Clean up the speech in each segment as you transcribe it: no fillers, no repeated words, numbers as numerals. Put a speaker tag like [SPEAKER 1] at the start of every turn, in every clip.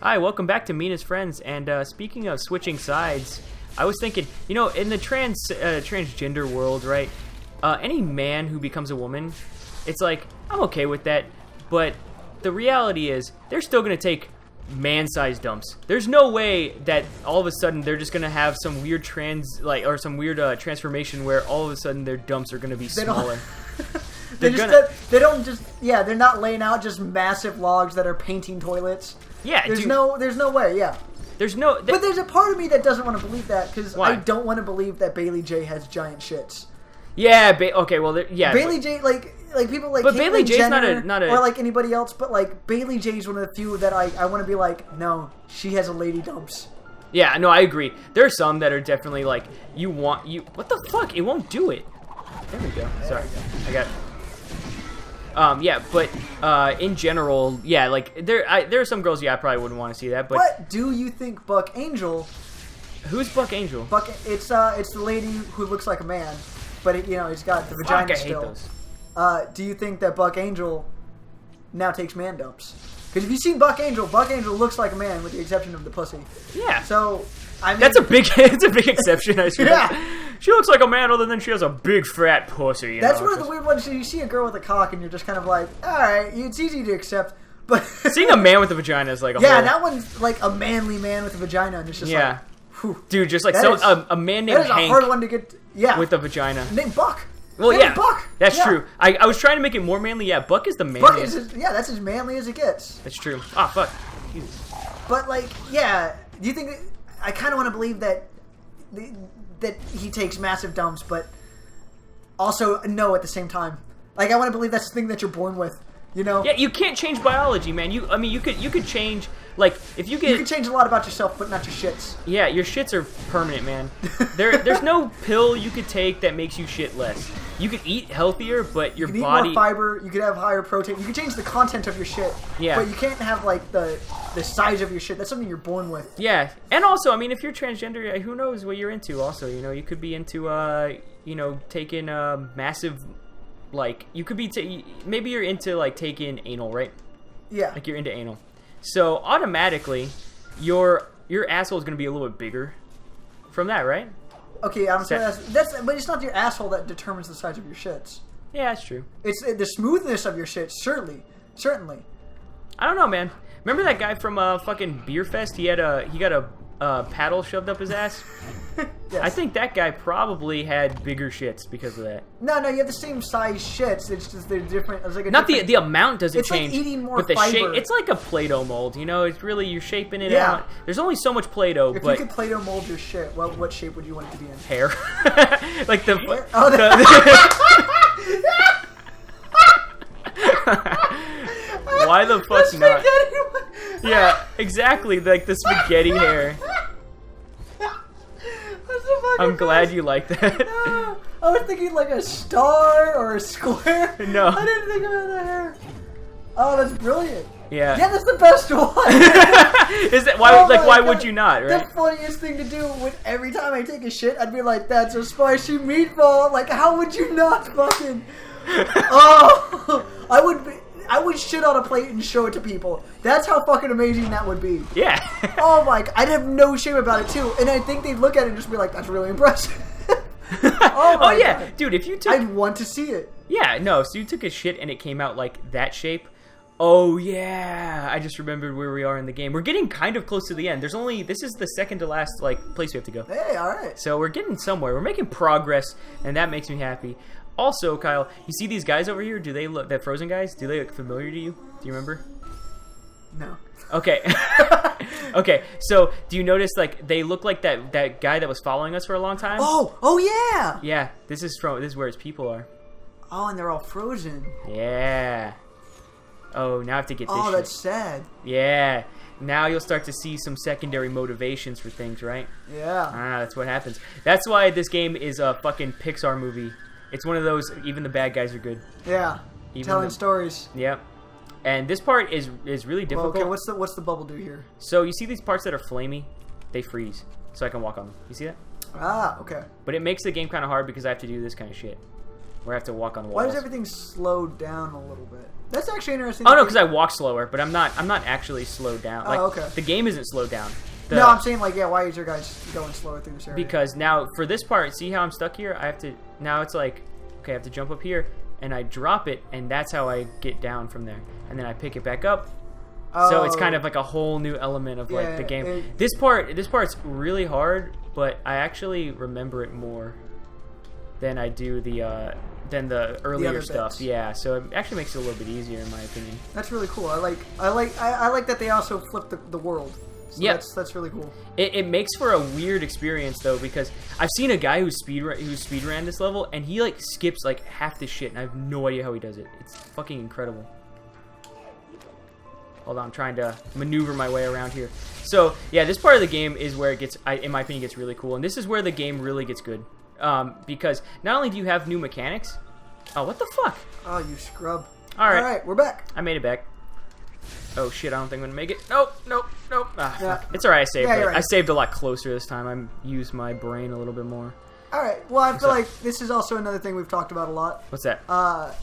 [SPEAKER 1] Hi, welcome back to Mina's Friends. And speaking of switching sides, I was thinking, you know, in the transgender world, right? Any man who becomes a woman, it's like, I'm okay with that. But the reality is, they're still going to take man-sized dumps. There's no way that all of a sudden they're just going to have some weird transformation where all of a sudden their dumps are going to be smaller.
[SPEAKER 2] They're not laying out just massive logs that are painting toilets.
[SPEAKER 1] Yeah,
[SPEAKER 2] there's no way. Yeah, but there's a part of me that doesn't want to believe that because I don't want to believe that Bailey J has giant shits.
[SPEAKER 1] Yeah. Okay. Well, yeah.
[SPEAKER 2] Bailey J, like people like.
[SPEAKER 1] But Bailey J's
[SPEAKER 2] Jenner,
[SPEAKER 1] not a
[SPEAKER 2] or like anybody else. But like Bailey J's one of the few that I want to be like, no, she has a lady dumps.
[SPEAKER 1] Yeah. No, I agree. There are some that are definitely like What the fuck? It won't do it. There we go. Sorry, I got. Yeah, but in general, yeah, like there are some girls, I probably wouldn't want to see that. But
[SPEAKER 2] what do you think, Buck Angel?
[SPEAKER 1] Who's Buck Angel?
[SPEAKER 2] It's the lady who looks like a man, but he's got the vagina still.
[SPEAKER 1] Hate those.
[SPEAKER 2] Do you think that Buck Angel now takes man dumps? Because if you've seen Buck Angel looks like a man with the exception of the pussy.
[SPEAKER 1] Yeah.
[SPEAKER 2] So I mean,
[SPEAKER 1] it's a big exception. I suppose. Yeah. She looks like a man, other than she has a big fat pussy.
[SPEAKER 2] That's one of the weird ones. You see a girl with a cock, and you're just kind of like, all right, it's easy to accept. But
[SPEAKER 1] seeing a man with a vagina is like a
[SPEAKER 2] that one's like a manly man with a vagina, and it's just like, whew.
[SPEAKER 1] Dude, just like a man named Hank.
[SPEAKER 2] That is a hard one to get. Yeah,
[SPEAKER 1] with a vagina.
[SPEAKER 2] Named Buck.
[SPEAKER 1] Well, yeah, Buck. That's true. I was trying to make it more manly. Yeah, Buck is the manliest.
[SPEAKER 2] That's as manly as it gets.
[SPEAKER 1] That's true. Ah, fuck. Jesus.
[SPEAKER 2] But like, yeah, do you think? I kind of want to believe that he takes massive dumps, but also no at the same time. Like, I want to believe that's the thing that you're born with. You know?
[SPEAKER 1] Yeah, you can't change biology, man. You could change, like, if you get...
[SPEAKER 2] You can change a lot about yourself, but not your shits.
[SPEAKER 1] Yeah, your shits are permanent, man. There's no pill you could take that makes you shit less. You could eat healthier, but your
[SPEAKER 2] body... You
[SPEAKER 1] can
[SPEAKER 2] eat more fiber, you could have higher protein, you can change the content of your shit.
[SPEAKER 1] Yeah.
[SPEAKER 2] But you can't have, like, the size of your shit. That's something you're born with.
[SPEAKER 1] Yeah. And also, I mean, if you're transgender, who knows what you're into also, you could be into, taking massive... Like, you could be... maybe you're into, like, taking anal, right?
[SPEAKER 2] Yeah.
[SPEAKER 1] Like, you're into anal. So, automatically, your asshole is going to be a little bit bigger from that, right?
[SPEAKER 2] Okay, I'm sorry. But it's not your asshole that determines the size of your shits.
[SPEAKER 1] Yeah, that's true.
[SPEAKER 2] It's the smoothness of your shit, certainly.
[SPEAKER 1] I don't know, man. Remember that guy from fucking Beer Fest? He got a paddle shoved up his ass?
[SPEAKER 2] Yes.
[SPEAKER 1] I think that guy probably had bigger shits because of that.
[SPEAKER 2] No, you have the same size shits. It's just they're different. It's like
[SPEAKER 1] the amount doesn't change.
[SPEAKER 2] It's like eating more
[SPEAKER 1] but the
[SPEAKER 2] fiber.
[SPEAKER 1] shape, it's like a Play-Doh mold. It's really you're shaping it out. There's only so much Play-Doh.
[SPEAKER 2] If you could Play-Doh mold your shit, what shape would you want it to be in?
[SPEAKER 1] Hair. Like the.
[SPEAKER 2] Hair?
[SPEAKER 1] Why the fuck not? Yeah, exactly. Like the spaghetti hair. I'm glad you like that.
[SPEAKER 2] I was thinking like a star or a square.
[SPEAKER 1] No.
[SPEAKER 2] I didn't think about the hair. Oh, that's brilliant.
[SPEAKER 1] Yeah.
[SPEAKER 2] Yeah, that's the best one.
[SPEAKER 1] Is that why? Why would you not? Right.
[SPEAKER 2] The funniest thing to do with every time I take a shit, I'd be like, "That's a spicy meatball." Like, how would you not fucking? Oh, I would shit on a plate and show it to people. That's how fucking amazing that would be.
[SPEAKER 1] Yeah.
[SPEAKER 2] Oh my God, I'd have no shame about it too, and I think they'd look at it and just be like, "That's really impressive."
[SPEAKER 1] Oh yeah, God. Dude, if you took...
[SPEAKER 2] I'd want to see it.
[SPEAKER 1] Yeah, no, so you took a shit and it came out like that shape. Oh yeah, I just remembered where we are in the game. We're getting kind of close to the end. This is the second to last place we have to go.
[SPEAKER 2] Hey, all right.
[SPEAKER 1] So we're getting somewhere. We're making progress, and that makes me happy. Also, Kyle, you see these guys over here? Do they look, that frozen guys? Do they look familiar to you? Do you remember?
[SPEAKER 2] No.
[SPEAKER 1] Okay. Okay. So, do you notice like they look like that guy that was following us for a long time?
[SPEAKER 2] Oh yeah.
[SPEAKER 1] Yeah. This is where his people are.
[SPEAKER 2] Oh, and they're all frozen.
[SPEAKER 1] Yeah. Oh, now I have to get this.
[SPEAKER 2] Oh, that's sad.
[SPEAKER 1] Yeah. Now you'll start to see some secondary motivations for things, right?
[SPEAKER 2] Yeah.
[SPEAKER 1] That's what happens. That's why this game is a fucking Pixar movie. It's one of those, even the bad guys are good.
[SPEAKER 2] Yeah. Telling stories.
[SPEAKER 1] Yep. And this part is really difficult.
[SPEAKER 2] Well, okay, what's the bubble do here?
[SPEAKER 1] So you see these parts that are flamey? They freeze. So I can walk on them. You see that?
[SPEAKER 2] Ah, okay.
[SPEAKER 1] But it makes the game kind of hard because I have to do this kind of shit. where I have to walk on walls.
[SPEAKER 2] Why does everything slow down a little bit? That's actually interesting.
[SPEAKER 1] Oh no, because I walk slower, but I'm not actually slowed down. Like,
[SPEAKER 2] okay.
[SPEAKER 1] The game isn't slowed down.
[SPEAKER 2] No, I'm saying like, yeah, why is your guys going slower through this area?
[SPEAKER 1] Because now for this part, see how I'm stuck here? I have to now it's like, okay, I have to jump up here and I drop it, and that's how I get down from there, and then I pick it back up. So it's kind of like a whole new element of like the game. This part's really hard, but I actually remember it more than I do the earlier stuff.
[SPEAKER 2] Bits.
[SPEAKER 1] Yeah, so it actually makes it a little bit easier in my opinion.
[SPEAKER 2] That's really cool. I like that they also flipped the world. So
[SPEAKER 1] yeah,
[SPEAKER 2] that's really cool.
[SPEAKER 1] It makes for a weird experience though, because I've seen a guy who speed ran this level, and he like skips like half the shit, and I have no idea how he does it. It's fucking incredible. Hold on, I'm trying to maneuver my way around here. So yeah, this part of the game is where it gets, in my opinion, gets really cool, and this is where the game really gets good, because not only do you have new mechanics. Oh, what the fuck?
[SPEAKER 2] Oh, you scrub.
[SPEAKER 1] All
[SPEAKER 2] right, we're back.
[SPEAKER 1] I made it back. Oh shit, I don't think I'm gonna make it. Nope. Ah,
[SPEAKER 2] yeah.
[SPEAKER 1] fuck. It's alright, I saved it.
[SPEAKER 2] Right.
[SPEAKER 1] I saved a lot closer this time. I used my brain a little bit more.
[SPEAKER 2] Alright, well, I feel like this is also another thing we've talked about a lot.
[SPEAKER 1] What's that?
[SPEAKER 2] I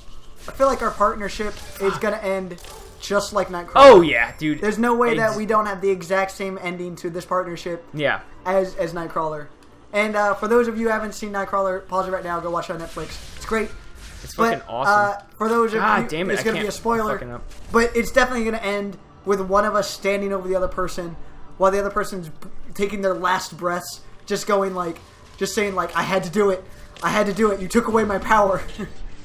[SPEAKER 2] feel like our partnership is gonna end just like Nightcrawler.
[SPEAKER 1] Oh yeah, dude.
[SPEAKER 2] There's no way that we don't have the exact same ending to this partnership as Nightcrawler. And for those of you who haven't seen Nightcrawler, pause it right now, go watch it on Netflix. It's great.
[SPEAKER 1] It's fucking awesome.
[SPEAKER 2] For those of you,
[SPEAKER 1] damn it,
[SPEAKER 2] it's going to be a spoiler,
[SPEAKER 1] up.
[SPEAKER 2] but it's definitely going to end with one of us standing over the other person while the other person's taking their last breaths, just going like, just saying like, I had to do it. I had to do it. You took away my power.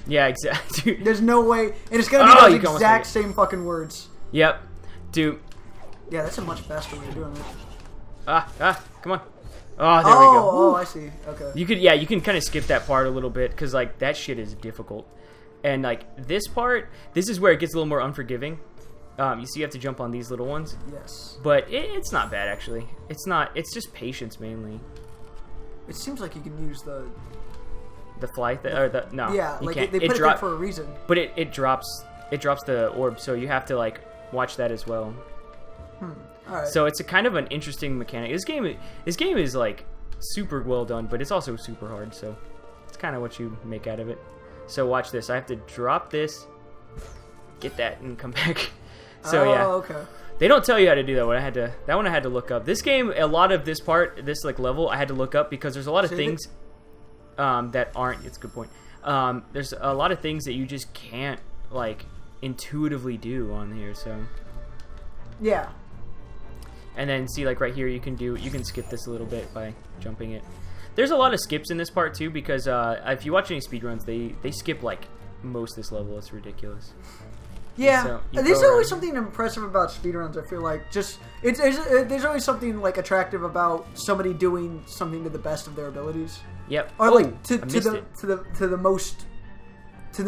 [SPEAKER 1] Yeah, exactly.
[SPEAKER 2] There's no way. And it's going to be those exact same fucking words.
[SPEAKER 1] Yep. Dude.
[SPEAKER 2] Yeah, that's a much faster way of doing it.
[SPEAKER 1] Come on. Oh, there we go.
[SPEAKER 2] Oh, I see. Okay.
[SPEAKER 1] You can kind of skip that part a little bit, because like that shit is difficult, and like this part, this is where it gets a little more unforgiving. You see, you have to jump on these little ones.
[SPEAKER 2] Yes.
[SPEAKER 1] But it's not bad actually. It's not. It's just patience mainly.
[SPEAKER 2] It seems like you can use the
[SPEAKER 1] fly or the no.
[SPEAKER 2] Yeah,
[SPEAKER 1] you
[SPEAKER 2] like
[SPEAKER 1] can't.
[SPEAKER 2] they put it there for a reason.
[SPEAKER 1] But it drops the orb, so you have to like watch that as well.
[SPEAKER 2] Alright.
[SPEAKER 1] So it's a kind of an interesting mechanic. This game is like super well done, but it's also super hard. So it's kind of what you make out of it. So watch this. I have to drop this, get that, and come back. So yeah.
[SPEAKER 2] Okay.
[SPEAKER 1] They don't tell you how to do that one. That one I had to look up. This game, a lot of this like level, I had to look up because there's a lot of things that aren't. It's a good point. There's a lot of things that you just can't like intuitively do on here. So
[SPEAKER 2] yeah.
[SPEAKER 1] And then see, like right here, you can skip this a little bit by jumping it. There's a lot of skips in this part too, because if you watch any speedruns, they skip like most of this level. It's ridiculous.
[SPEAKER 2] Yeah,
[SPEAKER 1] so
[SPEAKER 2] there's always something impressive about speedruns. I feel like there's always something like attractive about somebody doing something to the best of their abilities.
[SPEAKER 1] Yep.
[SPEAKER 2] Or like to the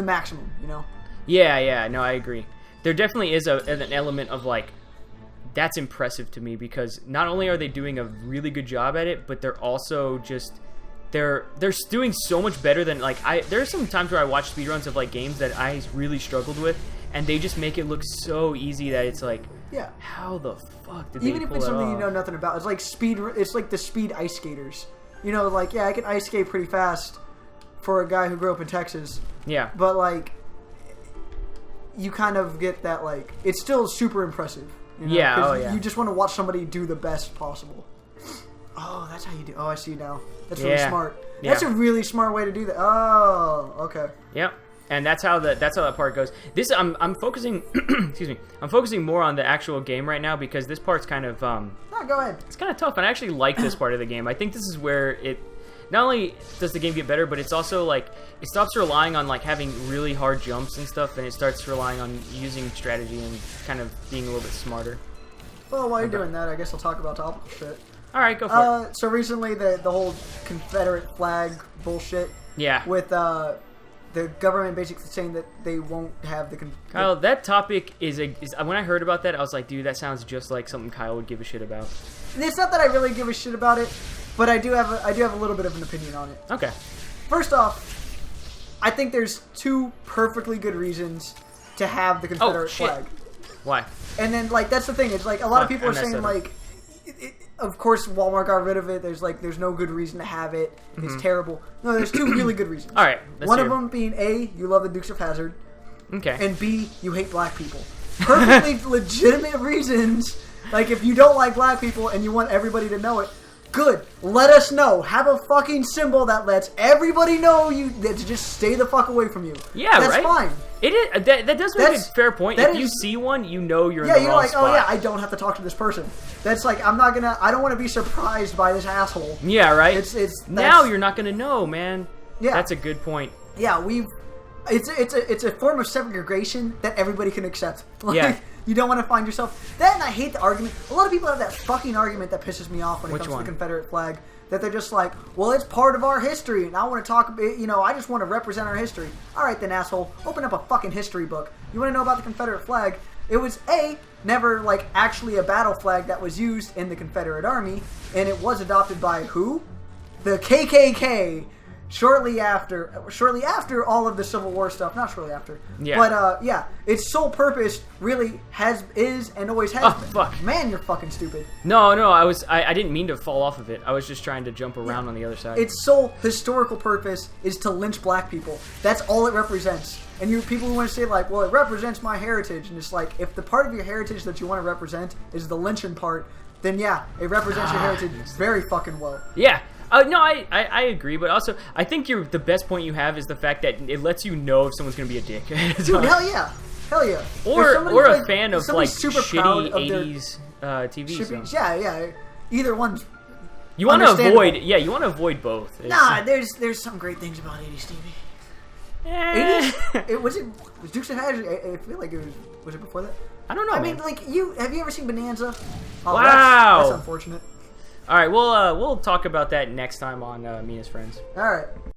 [SPEAKER 2] maximum, you know.
[SPEAKER 1] Yeah. No, I agree. There definitely is an element of like. That's impressive to me, because not only are they doing a really good job at it, but they're also just they're doing so much better than like there's some times where I watch speedruns of like games that I really struggled with, and they just make it look so easy that it's like,
[SPEAKER 2] yeah,
[SPEAKER 1] how the fuck did
[SPEAKER 2] even
[SPEAKER 1] they
[SPEAKER 2] if
[SPEAKER 1] pull
[SPEAKER 2] it's
[SPEAKER 1] it
[SPEAKER 2] something
[SPEAKER 1] off?
[SPEAKER 2] you know nothing about? It's like it's like the speed ice skaters. You know, like yeah, I can ice skate pretty fast for a guy who grew up in Texas.
[SPEAKER 1] Yeah,
[SPEAKER 2] but like you kind of get that like it's still super impressive. You know,
[SPEAKER 1] yeah,
[SPEAKER 2] you just want to watch somebody do the best possible. Oh, that's how you do. Oh, I see now. That's really smart.
[SPEAKER 1] Yeah.
[SPEAKER 2] That's a really smart way to do that. Oh, okay.
[SPEAKER 1] Yep. And that's how that part goes. This I'm focusing. Excuse me. I'm focusing more on the actual game right now, because this part's kind of
[SPEAKER 2] No, go ahead.
[SPEAKER 1] It's kind of tough, and I actually like this part of the game. I think this is where it. Not only does the game get better, but it's also like it stops relying on like having really hard jumps and stuff, and it starts relying on using strategy and kind of being a little bit smarter.
[SPEAKER 2] Well, while you're doing that, I guess I'll talk about topical shit.
[SPEAKER 1] All right, go for
[SPEAKER 2] it. So recently, the whole Confederate flag bullshit.
[SPEAKER 1] Yeah.
[SPEAKER 2] With the government basically saying that they won't have the.
[SPEAKER 1] Kyle, that topic is when I heard about that, I was like, dude, that sounds just like something Kyle would give a shit about.
[SPEAKER 2] It's not that I really give a shit about it. But I do have a little bit of an opinion on it.
[SPEAKER 1] Okay.
[SPEAKER 2] First off, I think there's two perfectly good reasons to have the Confederate flag.
[SPEAKER 1] Why?
[SPEAKER 2] And then like that's the thing. It's like a lot of people are saying like of course, Walmart got rid of it. There's no good reason to have it. It's terrible. No, there's two really good reasons.
[SPEAKER 1] All right.
[SPEAKER 2] One of them being A, you love the Dukes of Hazzard.
[SPEAKER 1] Okay.
[SPEAKER 2] And B, you hate black people. Perfectly legitimate reasons. Like, if you don't like black people and you want everybody to know it, good. Let us know. Have a fucking symbol that lets everybody know that to just stay the fuck away from you.
[SPEAKER 1] Yeah,
[SPEAKER 2] that's
[SPEAKER 1] right?
[SPEAKER 2] fine.
[SPEAKER 1] It is, that does make a fair point. If you see one, you know you're in the wrong spot.
[SPEAKER 2] Oh yeah, I don't have to talk to this person. That's like, I don't want to be surprised by this asshole.
[SPEAKER 1] Yeah, right? Now you're not gonna know, man.
[SPEAKER 2] Yeah.
[SPEAKER 1] That's a good point.
[SPEAKER 2] Yeah, it's a form of segregation that everybody can accept. Like,
[SPEAKER 1] yeah.
[SPEAKER 2] You don't want to find yourself... That, and I hate the argument. A lot of people have that fucking argument that pisses me off when it comes to the Confederate flag. That they're just like, well, it's part of our history, and I want to talk... I just want to represent our history. All right, then, asshole. Open up a fucking history book. You want to know about the Confederate flag? It was, never, actually a battle flag that was used in the Confederate Army, and it was adopted by who? The KKK. Shortly after all of the Civil War stuff, not shortly after, but its sole purpose really is and always has been.
[SPEAKER 1] Fuck.
[SPEAKER 2] Man, you're fucking stupid.
[SPEAKER 1] No, I didn't mean to fall off of it. I was just trying to jump around on the other side.
[SPEAKER 2] Its sole historical purpose is to lynch black people. That's all it represents. And people who want to say well, it represents my heritage, and it's like, if the part of your heritage that you want to represent is the lynching part, then yeah, it represents your heritage very fucking well.
[SPEAKER 1] Yeah. No, I agree, but also I think the best point you have is the fact that it lets you know if someone's gonna be a dick.
[SPEAKER 2] Dude, hell yeah.
[SPEAKER 1] Or a fan of shitty 80s TV shows.
[SPEAKER 2] Yeah. Either one's.
[SPEAKER 1] You want to avoid both.
[SPEAKER 2] Nah, there's some great things about 80s TV. 80s? Was Dukes of Hazzard? I feel like was it before that?
[SPEAKER 1] I don't know.
[SPEAKER 2] I mean, have you ever seen Bonanza? Oh,
[SPEAKER 1] wow,
[SPEAKER 2] that's unfortunate.
[SPEAKER 1] All right, we'll talk about that next time on Mina's Friends.
[SPEAKER 2] All right.